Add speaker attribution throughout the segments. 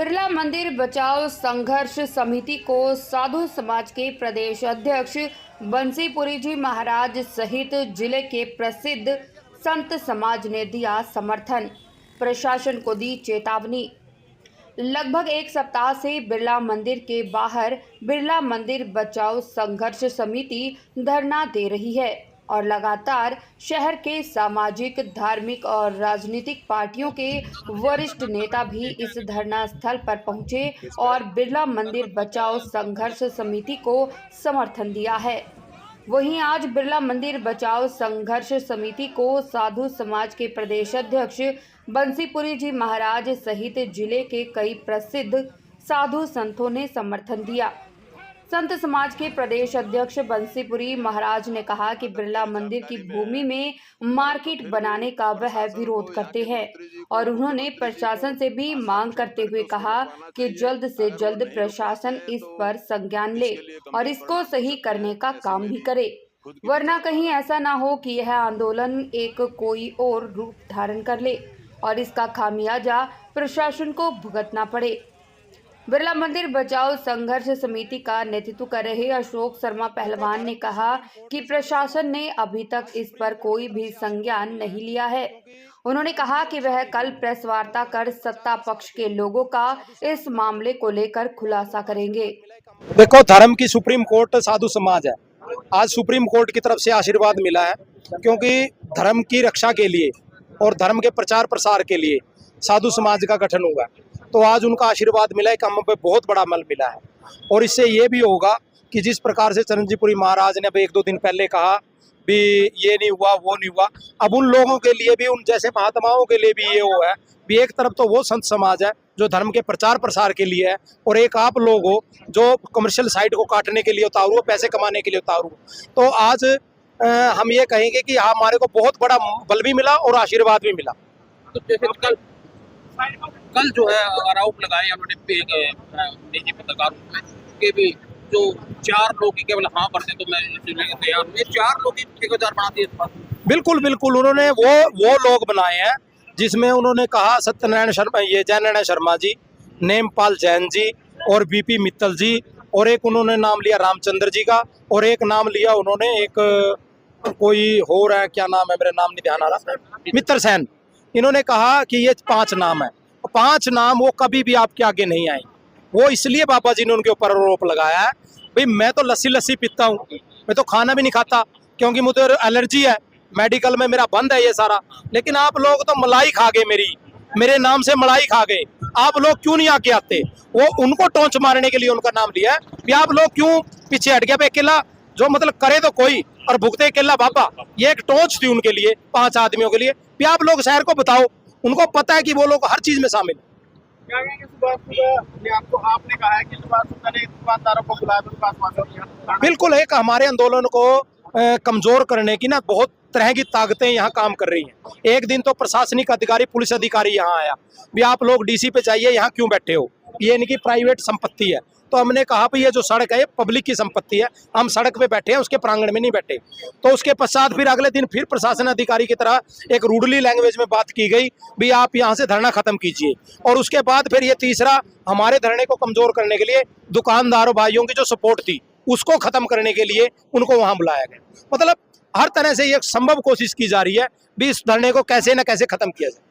Speaker 1: बिरला मंदिर बचाओ संघर्ष समिति को साधु समाज के प्रदेश अध्यक्ष बंसीपुरी जी महाराज सहित जिले के प्रसिद्ध संत समाज ने दिया समर्थन। प्रशासन को दी चेतावनी। लगभग एक सप्ताह से बिरला मंदिर के बाहर बिरला मंदिर बचाओ संघर्ष समिति धरना दे रही है और लगातार शहर के सामाजिक, धार्मिक और राजनीतिक पार्टियों के वरिष्ठ नेता भी इस धरना स्थल पर पहुंचे और बिरला मंदिर बचाओ संघर्ष समिति को समर्थन दिया है। वहीं आज बिरला मंदिर बचाओ संघर्ष समिति को साधु समाज के प्रदेश अध्यक्ष बंसीपुरी जी महाराज सहित जिले के कई प्रसिद्ध साधु संतों ने समर्थन दिया। संत समाज के प्रदेश अध्यक्ष बंसीपुरी महाराज ने कहा कि बिरला मंदिर की भूमि में मार्केट बनाने का वह विरोध करते हैं और उन्होंने प्रशासन से भी मांग करते हुए कहा कि जल्द से जल्द प्रशासन इस पर संज्ञान ले और इसको सही करने का काम भी करे, वरना कहीं ऐसा ना हो कि यह आंदोलन एक कोई और रूप धारण कर ले और इसका खामियाजा प्रशासन को भुगतना पड़े। बिरला मंदिर बचाओ संघर्ष समिति का नेतृत्व कर रहे अशोक शर्मा पहलवान ने कहा कि प्रशासन ने अभी तक इस पर कोई भी संज्ञान नहीं लिया है। उन्होंने कहा कि वह कल प्रेस वार्ता कर सत्ता पक्ष के लोगों का इस मामले को लेकर खुलासा करेंगे।
Speaker 2: देखो, धर्म की सुप्रीम कोर्ट साधु समाज है। आज सुप्रीम कोर्ट की तरफ से आशीर्वाद मिला है, क्योंकि धर्म की रक्षा के लिए और धर्म के प्रचार प्रसार के लिए साधु समाज का गठन हुआ। तो आज उनका आशीर्वाद मिला है कि हम पे बहुत बड़ा अमल मिला है। और इससे ये भी होगा कि जिस प्रकार से चरणजीपुरी महाराज ने अब एक दो दिन पहले कहा भी ये नहीं हुआ वो नहीं हुआ, अब उन लोगों के लिए भी, उन जैसे महात्माओं के लिए भी ये वो है भी एक तरफ तो वो संत समाज है जो धर्म के प्रचार प्रसार के लिए है, और एक आप लोग हो जो कमर्शियल साइड को काटने के लिए उतारू हो, पैसे कमाने के लिए उतारू। तो आज हम ये कहेंगे कि हमारे को बहुत बड़ा बल भी मिला और आशीर्वाद भी मिला।
Speaker 3: तो जैसे कल जो है आरोप लगाए उन्होंने निजी पत्रकारों के भी, जो 4 लोग ही केवल हाँ करते तो मैं तैयार हूँ, 4 लोग ही ठेकेदार बना दिए।
Speaker 2: बिल्कुल बिल्कुल, उन्होंने वो लोग बनाए हैं जिसमें उन्होंने कहा सत्यनारायण शर्मा, ये जयनारायण शर्मा जी, नेमपाल जैन जी और बीपी मित्तल जी, और एक उन्होंने नाम लिया रामचंद्र जी का, और एक नाम लिया उन्होंने एक कोई हो रहा है, क्या नाम है मेरे नाम नहीं ध्यान आ रहा, मित्र सेन। इन्होंने कहा कि ये 5 नाम है, 5 नाम वो कभी भी आपके आगे नहीं आए। वो इसलिए बाबा जी ने उनके ऊपर आरोप लगाया है भाई मैं तो लस्सी पीता हूँ, मैं तो खाना भी नहीं खाता क्योंकि मुझे एलर्जी है, मेडिकल में मेरा बंद है ये सारा, लेकिन आप लोग तो मलाई खा गए, मेरे नाम से मलाई खा गए, आप लोग क्यों नहीं आके आते? वो उनको टोंच मारने के लिए उनका नाम लिया है कि आप लोग क्यों पीछे हट गया? अकेला जो मतलब करे तो कोई और भुगते अकेला बाबा, ये एक टोंच थी उनके लिए, 5 आदमियों के लिए। भी आप लोग शहर को बताओ, उनको पता है कि वो लोग हर चीज में शामिल है।
Speaker 3: आपने कहा है कि दुकानदारों को बुलाया,
Speaker 2: बिल्कुल, एक हमारे आंदोलन को कमजोर करने की ना बहुत तरह की ताकतें यहाँ काम कर रही हैं। एक दिन तो प्रशासनिक अधिकारी, पुलिस अधिकारी यहाँ आया भी आप लोग डीसी पे जाइए, यहाँ क्यों बैठे हो, ये इनकी प्राइवेट संपत्ति है। तो हमने कहा भाई ये जो सड़क है ये पब्लिक की संपत्ति है, हम सड़क पे बैठे हैं, उसके प्रांगण में नहीं बैठे। तो उसके पश्चात फिर अगले दिन फिर प्रशासन अधिकारी की तरह एक रूडली लैंग्वेज में बात की गई भी आप यहाँ से धरना खत्म कीजिए। और उसके बाद फिर ये तीसरा, हमारे धरने को कमजोर करने के लिए दुकानदारों भाइयों की जो सपोर्ट थी उसको खत्म करने के लिए उनको वहां बुलाया गया। मतलब हर तरह से ये संभव कोशिश की जा रही है भी इस धरने को कैसे न कैसे खत्म किया जाए।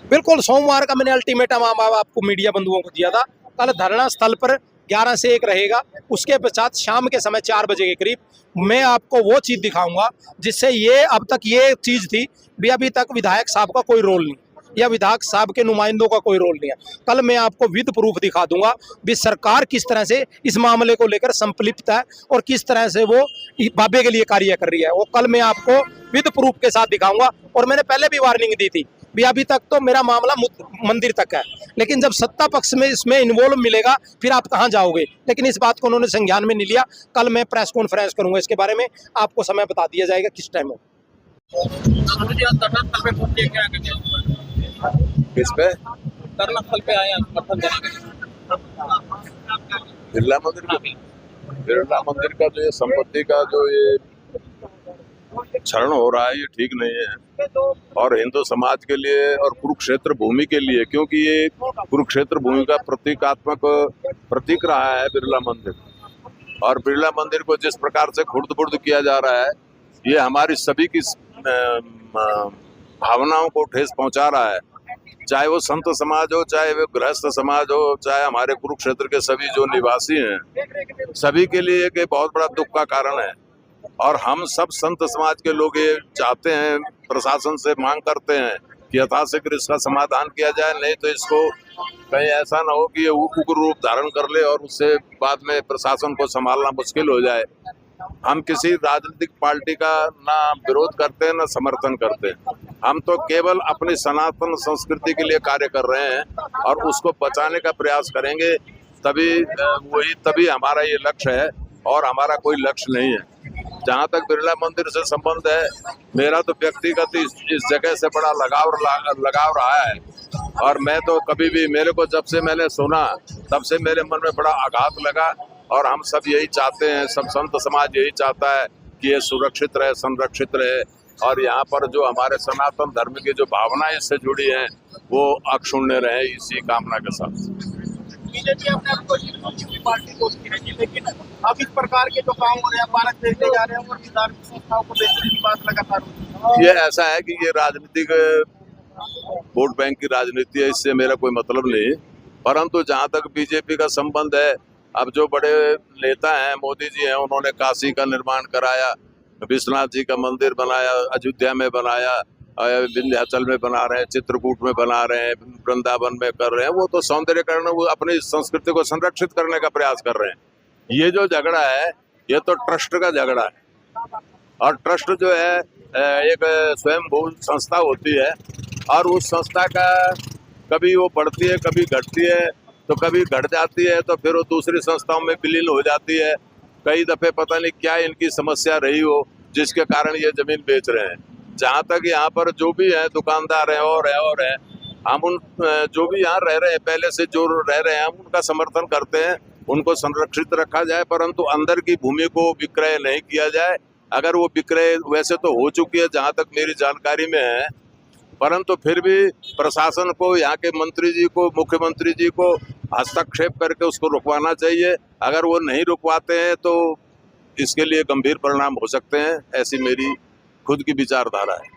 Speaker 2: बिल्कुल, सोमवार का मैंने अल्टीमेटम आपको मीडिया बंधुओं को दिया था। कल धरना स्थल पर 11 से 1 रहेगा, उसके पश्चात शाम के समय 4 बजे के करीब मैं आपको वो चीज दिखाऊंगा जिससे ये अब तक ये चीज थी भी अभी तक विधायक साहब का कोई रोल नहीं या विधायक साहब के नुमाइंदों का कोई रोल नहीं है। कल मैं आपको विद प्रूफ दिखा दूंगा भी सरकार किस तरह से इस मामले को लेकर संपलिप्त है और किस तरह से वो बाबे के लिए कार्य कर रही है। वो कल मैं आपको विद प्रूफ के साथ दिखाऊंगा। और मैंने पहले भी वार्निंग दी थी भी अभी तक तो मेरा मामला मंदिर तक है, लेकिन जब सत्ता पक्ष में इसमें इन्वॉल्व मिलेगा फिर आप कहाँ जाओगे। लेकिन इस बात को उन्होंने संज्ञान में नहीं लिया। कल मैं प्रेस कॉन्फ्रेंस करूंगा इसके बारे में, आपको समय बता दिया जाएगा किस टाइम हो।
Speaker 4: किस पे
Speaker 3: धरना स्थल पे आए
Speaker 4: बिरला मंदिर का जो ये संपत्ति का जो ये क्षरण हो रहा है ये ठीक नहीं है, और हिंदू समाज के लिए और कुरुक्षेत्र भूमि के लिए, क्योंकि ये कुरुक्षेत्र भूमि का प्रतीकात्मक प्रतीक रहा है बिरला मंदिर, और बिरला मंदिर को जिस प्रकार से खुर्द-बुर्द किया जा रहा है, ये हमारी सभी की भावनाओं को ठेस पहुंचा रहा है। चाहे वो संत समाज हो, चाहे वो गृहस्थ समाज हो, चाहे हमारे कुरुक्षेत्र के सभी जो निवासी हैं, सभी के लिए एक बहुत बड़ा दुख का कारण है। और हम सब संत समाज के लोग ये चाहते हैं, प्रशासन से मांग करते हैं कि यथाशीघ्र इसका समाधान किया जाए, नहीं तो इसको कहीं ऐसा ना हो कि ये उग्र रूप धारण कर ले और उससे बाद में प्रशासन को संभालना मुश्किल हो जाए। हम किसी राजनीतिक पार्टी का ना विरोध करते हैं ना समर्थन करते हैं, हम तो केवल अपनी सनातन संस्कृति के लिए कार्य कर रहे हैं और उसको बचाने का प्रयास करेंगे, तभी हमारा ये लक्ष्य है और हमारा कोई लक्ष्य नहीं है। जहाँ तक बिरला मंदिर से संबंध है, मेरा तो व्यक्तिगत इस जगह से बड़ा लगाव रहा है, और मैं तो कभी भी, मेरे को जब से मैंने सुना तब से मेरे मन में बड़ा आघात लगा, और हम सब यही चाहते हैं, सब संत समाज यही चाहता है कि ये सुरक्षित रहे, संरक्षित रहे, और यहाँ पर जो हमारे सनातन धर्म की जो भावनाएं इससे जुड़ी हैं वो अक्षुण्य रहे, इसी कामना के साथ।
Speaker 3: बीजेपी अपने आप को किसी पार्टी को उसकी है, लेकिन अब इस प्रकार के जो काम हो रहे हैं, पार्क देखते जा रहे हैं और धार्मिक संस्थाओं को बेचने की बात लगातार।
Speaker 4: ये ऐसा है कि ये राजनीतिक वोट बैंक की राजनीति है, इससे मेरा कोई मतलब नहीं, परंतु जहाँ तक बीजेपी का संबंध है, अब जो बड़े नेता हैं, मोदी जी हैं, उन्होंने काशी का निर्माण कराया, विश्वनाथ जी का मंदिर बनाया, अयोध्या में बनाया, विंध्याचल में बना रहे हैं, चित्रकूट में बना रहे हैं, वृंदावन में कर रहे हैं, वो तो सौंदर्यकरण, वो अपनी संस्कृति को संरक्षित करने का प्रयास कर रहे हैं। ये जो झगड़ा है ये तो ट्रस्ट का झगड़ा है, और ट्रस्ट जो है एक स्वयंभू संस्था होती है, और उस संस्था का कभी वो बढ़ती है, कभी घटती है, तो कभी घट जाती है, तो फिर वो दूसरी संस्थाओं में विलीन हो जाती है। कई दफे पता नहीं क्या इनकी समस्या रही हो जिसके कारण ये जमीन बेच रहे हैं। जहाँ तक यहाँ पर जो भी है दुकानदार है और है, हम उन जो भी यहाँ रह रहे हैं, पहले से जो रह रहे हैं, हम उनका समर्थन करते हैं, उनको संरक्षित रखा जाए, परंतु अंदर की भूमि को विक्रय नहीं किया जाए। अगर वो विक्रय वैसे तो हो चुकी है जहाँ तक मेरी जानकारी में है, परंतु फिर भी प्रशासन को, यहाँ के मंत्री जी को, मुख्यमंत्री जी को हस्तक्षेप करके उसको रुकवाना चाहिए। अगर वो नहीं रुकवाते हैं तो इसके लिए गंभीर परिणाम हो सकते हैं, ऐसी मेरी खुद की विचारधारा है।